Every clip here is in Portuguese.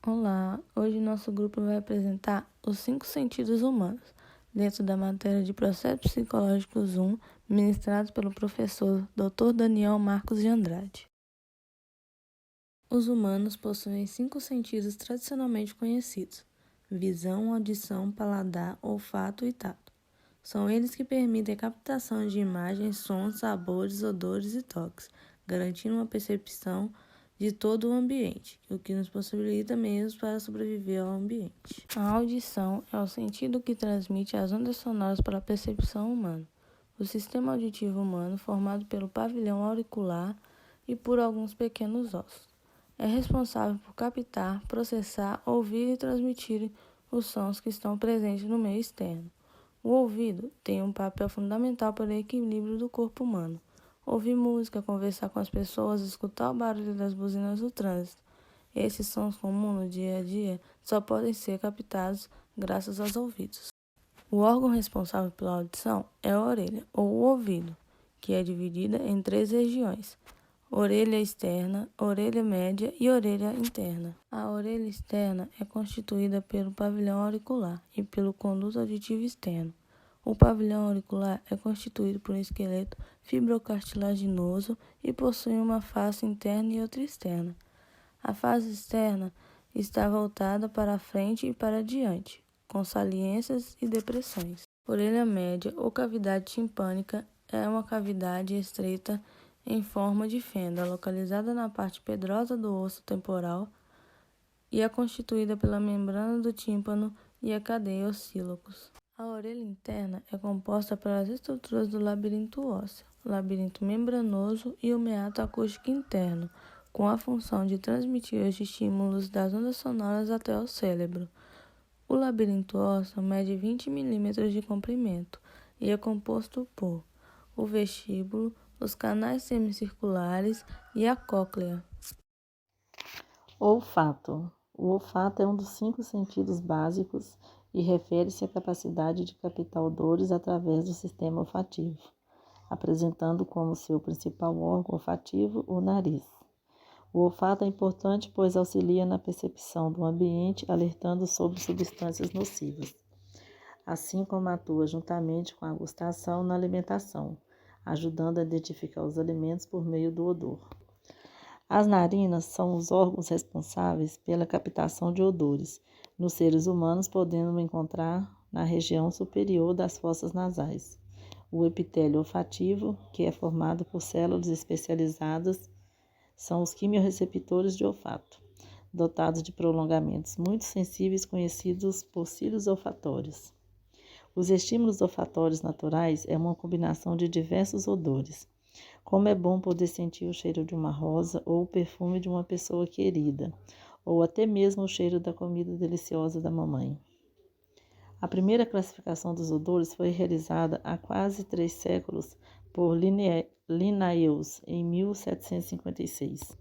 Olá, hoje nosso grupo vai apresentar os 5 sentidos humanos, dentro da matéria de Processos Psicológicos 1, ministrado pelo professor Dr. Daniel Marcos de Andrade. Os humanos possuem 5 sentidos tradicionalmente conhecidos: visão, audição, paladar, olfato e tato. São eles que permitem a captação de imagens, sons, sabores, odores e toques, garantindo uma percepção de todo o ambiente, o que nos possibilita meios para sobreviver ao ambiente. A audição é o sentido que transmite as ondas sonoras para a percepção humana. O sistema auditivo humano, formado pelo pavilhão auricular e por alguns pequenos ossos, é responsável por captar, processar, ouvir e transmitir os sons que estão presentes no meio externo. O ouvido tem um papel fundamental para o equilíbrio do corpo humano. Ouvir música, conversar com as pessoas, escutar o barulho das buzinas do trânsito. Esses sons comuns no dia a dia só podem ser captados graças aos ouvidos. O órgão responsável pela audição é a orelha, ou o ouvido, que é dividida em 3 regiões: orelha externa, orelha média e orelha interna. A orelha externa é constituída pelo pavilhão auricular e pelo conduto auditivo externo. O pavilhão auricular é constituído por um esqueleto fibrocartilaginoso e possui uma face interna e outra externa. A face externa está voltada para a frente e para diante, com saliências e depressões. Orelha média ou cavidade timpânica é uma cavidade estreita em forma de fenda, localizada na parte pedrosa do osso temporal e é constituída pela membrana do tímpano e a cadeia oscílocos. A orelha interna é composta pelas estruturas do labirinto ósseo, labirinto membranoso e o meato acústico interno, com a função de transmitir os estímulos das ondas sonoras até o cérebro. O labirinto ósseo mede 20 milímetros de comprimento e é composto por o vestíbulo, os canais semicirculares e a cóclea. Olfato. O olfato é um dos 5 sentidos básicos e refere-se à capacidade de captar odores através do sistema olfativo, apresentando como seu principal órgão olfativo o nariz. O olfato é importante pois auxilia na percepção do ambiente, alertando sobre substâncias nocivas, assim como atua juntamente com a gustação na alimentação, ajudando a identificar os alimentos por meio do odor. As narinas são os órgãos responsáveis pela captação de odores nos seres humanos, podendo encontrar na região superior das fossas nasais. O epitélio olfativo, que é formado por células especializadas, são os quimiorreceptores de olfato, dotados de prolongamentos muito sensíveis conhecidos por cílios olfatórios. Os estímulos olfatórios naturais é uma combinação de diversos odores. Como é bom poder sentir o cheiro de uma rosa ou o perfume de uma pessoa querida, ou até mesmo o cheiro da comida deliciosa da mamãe. A primeira classificação dos odores foi realizada há quase 3 séculos por Linnaeus, em 1756.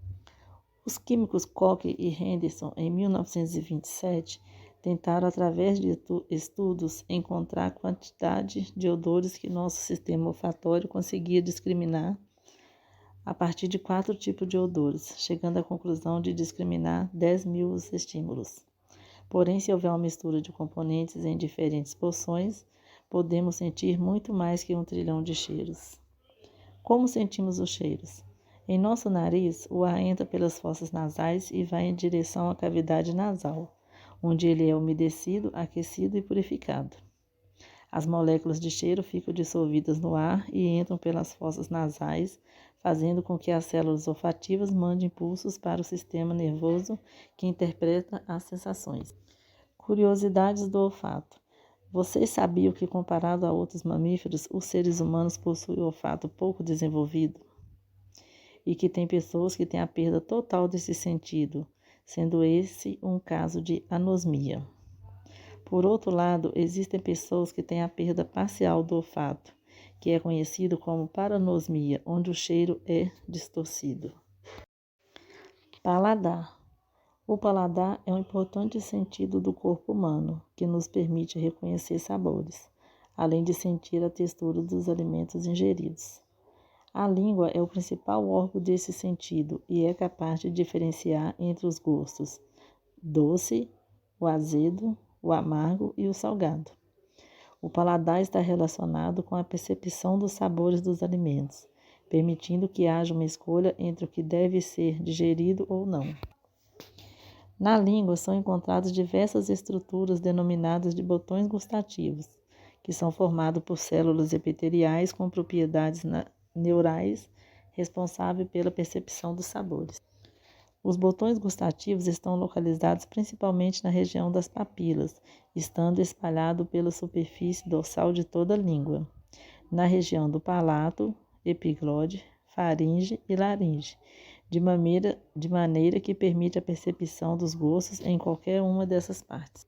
Os químicos Koch e Henderson, em 1927, tentaram, através de estudos, encontrar a quantidade de odores que nosso sistema olfatório conseguia discriminar a partir de 4 tipos de odores, chegando à conclusão de discriminar 10.000 estímulos. Porém, se houver uma mistura de componentes em diferentes porções, podemos sentir muito mais que 1 trilhão de cheiros. Como sentimos os cheiros? Em nosso nariz, o ar entra pelas fossas nasais e vai em direção à cavidade nasal, onde ele é umedecido, aquecido e purificado. As moléculas de cheiro ficam dissolvidas no ar e entram pelas fossas nasais, fazendo com que as células olfativas mandem impulsos para o sistema nervoso que interpreta as sensações. Curiosidades do olfato. Vocês sabiam que, comparado a outros mamíferos, os seres humanos possuem olfato pouco desenvolvido? E que tem pessoas que têm a perda total desse sentido, sendo esse um caso de anosmia. Por outro lado, existem pessoas que têm a perda parcial do olfato, que é conhecido como paranosmia, onde o cheiro é distorcido. Paladar. O paladar é um importante sentido do corpo humano, que nos permite reconhecer sabores, além de sentir a textura dos alimentos ingeridos. A língua é o principal órgão desse sentido e é capaz de diferenciar entre os gostos doce, o azedo, o amargo e o salgado. O paladar está relacionado com a percepção dos sabores dos alimentos, permitindo que haja uma escolha entre o que deve ser digerido ou não. Na língua são encontradas diversas estruturas denominadas de botões gustativos, que são formados por células epiteliais com propriedades neurais responsáveis pela percepção dos sabores. Os botões gustativos estão localizados principalmente na região das papilas, estando espalhados pela superfície dorsal de toda a língua, na região do palato, epiglode, faringe e laringe, de maneira que permite a percepção dos gostos em qualquer uma dessas partes.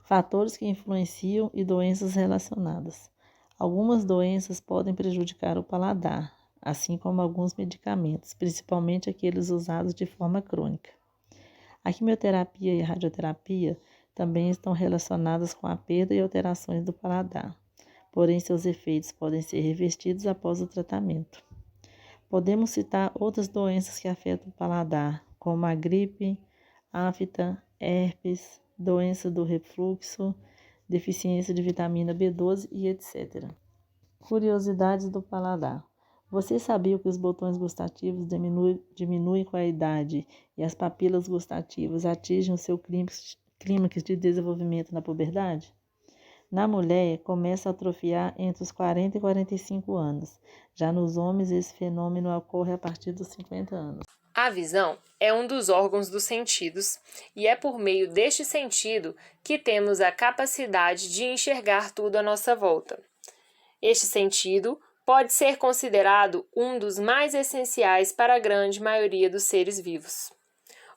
Fatores que influenciam e doenças relacionadas. Algumas doenças podem prejudicar o paladar, assim como alguns medicamentos, principalmente aqueles usados de forma crônica. A quimioterapia e a radioterapia também estão relacionadas com a perda e alterações do paladar, porém seus efeitos podem ser revertidos após o tratamento. Podemos citar outras doenças que afetam o paladar, como a gripe, afta, herpes, doença do refluxo, deficiência de vitamina B12 e etc. Curiosidades do paladar. Você sabia que os botões gustativos diminuem com a idade e as papilas gustativas atingem o seu clímax de desenvolvimento na puberdade? Na mulher, começa a atrofiar entre os 40 e 45 anos. Já nos homens, esse fenômeno ocorre a partir dos 50 anos. A visão é um dos órgãos dos sentidos e é por meio deste sentido que temos a capacidade de enxergar tudo à nossa volta. Este sentido pode ser considerado um dos mais essenciais para a grande maioria dos seres vivos.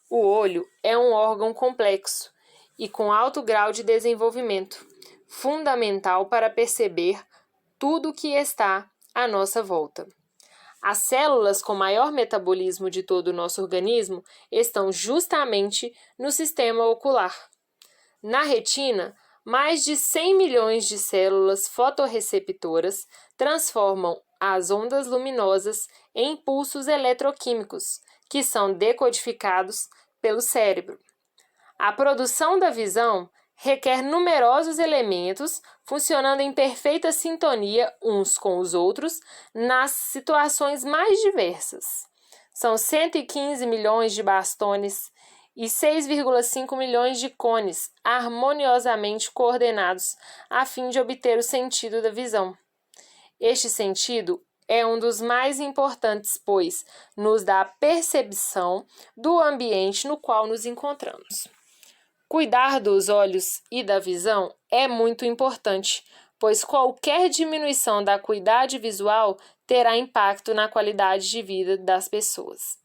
O olho é um órgão complexo e com alto grau de desenvolvimento, fundamental para perceber tudo o que está à nossa volta. As células com maior metabolismo de todo o nosso organismo estão justamente no sistema ocular. Na retina, mais de 100 milhões de células fotorreceptoras transformam as ondas luminosas em impulsos eletroquímicos, que são decodificados pelo cérebro. A produção da visão requer numerosos elementos funcionando em perfeita sintonia uns com os outros nas situações mais diversas. São 115 milhões de bastones e 6,5 milhões de cones harmoniosamente coordenados a fim de obter o sentido da visão. Este sentido é um dos mais importantes, pois nos dá a percepção do ambiente no qual nos encontramos. Cuidar dos olhos e da visão é muito importante, pois qualquer diminuição da acuidade visual terá impacto na qualidade de vida das pessoas.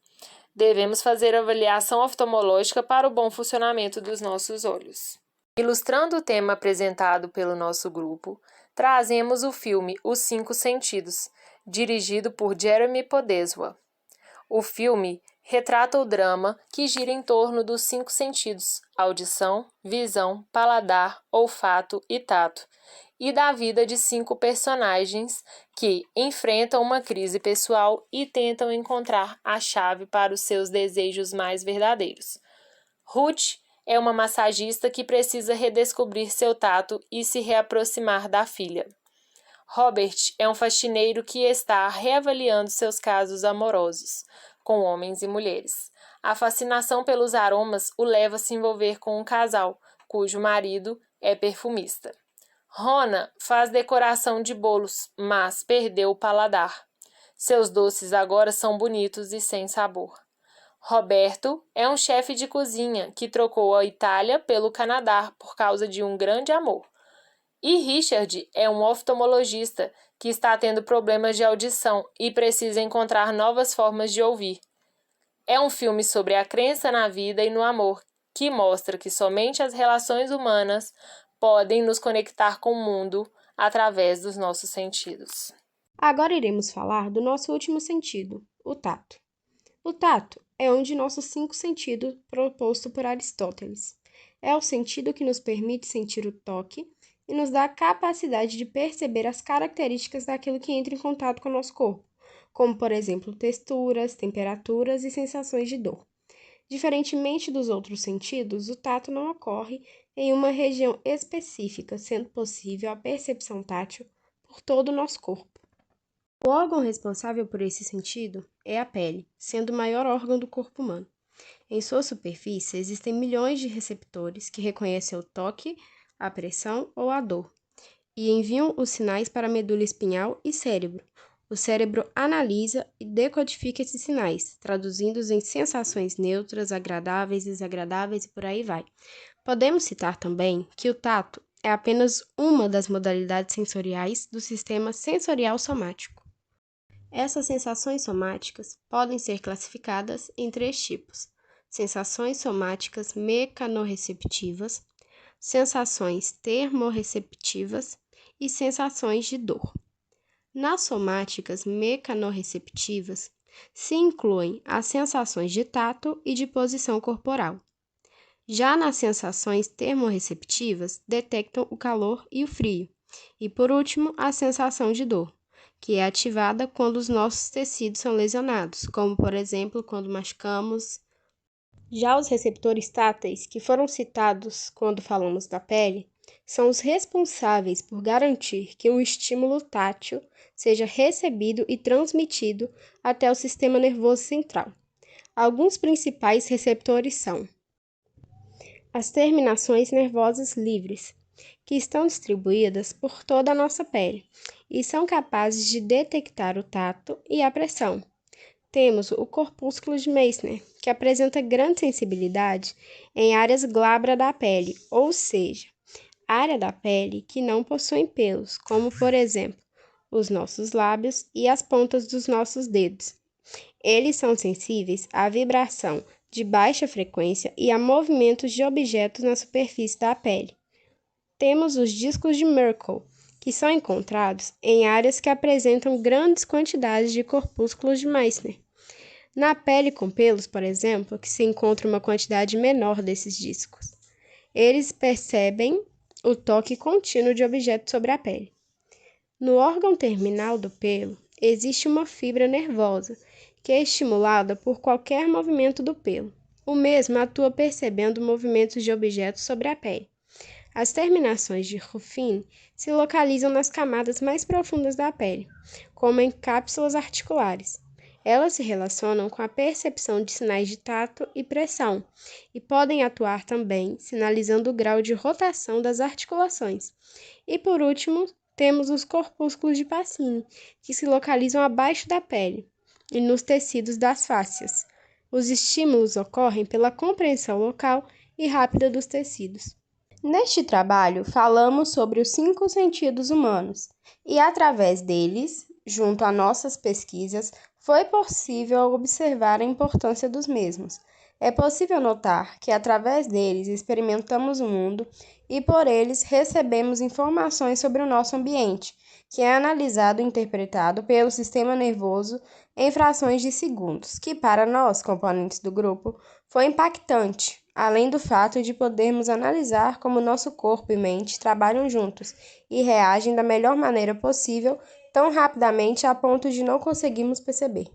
Devemos fazer avaliação oftalmológica para o bom funcionamento dos nossos olhos. Ilustrando o tema apresentado pelo nosso grupo, trazemos o filme Os Cinco Sentidos, dirigido por Jeremy Podeswa. O filme retrata o drama que gira em torno dos 5 sentidos: audição, visão, paladar, olfato e tato, e da vida de 5 personagens que enfrentam uma crise pessoal e tentam encontrar a chave para os seus desejos mais verdadeiros. Ruth é uma massagista que precisa redescobrir seu tato e se reaproximar da filha. Robert é um faxineiro que está reavaliando seus casos amorosos com homens e mulheres. A fascinação pelos aromas o leva a se envolver com um casal, cujo marido é perfumista. Rona faz decoração de bolos, mas perdeu o paladar. Seus doces agora são bonitos e sem sabor. Roberto é um chefe de cozinha que trocou a Itália pelo Canadá por causa de um grande amor. E Richard é um oftalmologista que está tendo problemas de audição e precisa encontrar novas formas de ouvir. É um filme sobre a crença na vida e no amor, que mostra que somente as relações humanas podem nos conectar com o mundo através dos nossos sentidos. Agora iremos falar do nosso último sentido, o tato. O tato é um de nossos 5 sentidos proposto por Aristóteles. É o sentido que nos permite sentir o toque e nos dá a capacidade de perceber as características daquilo que entra em contato com o nosso corpo, como, por exemplo, texturas, temperaturas e sensações de dor. Diferentemente dos outros sentidos, o tato não ocorre em uma região específica, sendo possível a percepção tátil por todo o nosso corpo. O órgão responsável por esse sentido é a pele, sendo o maior órgão do corpo humano. Em sua superfície existem milhões de receptores que reconhecem o toque, a pressão ou a dor, e enviam os sinais para a medula espinhal e cérebro. O cérebro analisa e decodifica esses sinais, traduzindo-os em sensações neutras, agradáveis, desagradáveis e por aí vai. Podemos citar também que o tato é apenas uma das modalidades sensoriais do sistema sensorial somático. Essas sensações somáticas podem ser classificadas em 3 tipos: sensações somáticas mecanorreceptivas, sensações termorreceptivas e sensações de dor. Nas somáticas mecanorreceptivas, se incluem as sensações de tato e de posição corporal. Já nas sensações termorreceptivas, detectam o calor e o frio. E, por último, a sensação de dor, que é ativada quando os nossos tecidos são lesionados, como, por exemplo, quando machucamos. Já os receptores táteis, que foram citados quando falamos da pele, são os responsáveis por garantir que o estímulo tátil seja recebido e transmitido até o sistema nervoso central. Alguns principais receptores são as terminações nervosas livres, que estão distribuídas por toda a nossa pele e são capazes de detectar o tato e a pressão. Temos o corpúsculo de Meissner, que apresenta grande sensibilidade em áreas glabras da pele, ou seja, área da pele que não possuem pelos, como por exemplo, os nossos lábios e as pontas dos nossos dedos. Eles são sensíveis à vibração de baixa frequência e a movimentos de objetos na superfície da pele. Temos os discos de Merkel, que são encontrados em áreas que apresentam grandes quantidades de corpúsculos de Meissner. Na pele com pelos, por exemplo, que se encontra uma quantidade menor desses discos. Eles percebem o toque contínuo de objetos sobre a pele. No órgão terminal do pelo, existe uma fibra nervosa, que é estimulada por qualquer movimento do pelo. O mesmo atua percebendo movimentos de objetos sobre a pele. As terminações de Ruffin se localizam nas camadas mais profundas da pele, como em cápsulas articulares. Elas se relacionam com a percepção de sinais de tato e pressão e podem atuar também sinalizando o grau de rotação das articulações. E por último, temos os corpúsculos de Pacini, que se localizam abaixo da pele e nos tecidos das fáscias. Os estímulos ocorrem pela compreensão local e rápida dos tecidos. Neste trabalho, falamos sobre os 5 sentidos humanos e, através deles, junto a nossas pesquisas, foi possível observar a importância dos mesmos. É possível notar que, através deles, experimentamos o mundo e, por eles, recebemos informações sobre o nosso ambiente, que é analisado e interpretado pelo sistema nervoso em frações de segundos, que, para nós, componentes do grupo, foi impactante, além do fato de podermos analisar como nosso corpo e mente trabalham juntos e reagem da melhor maneira possível, tão rapidamente a ponto de não conseguirmos perceber.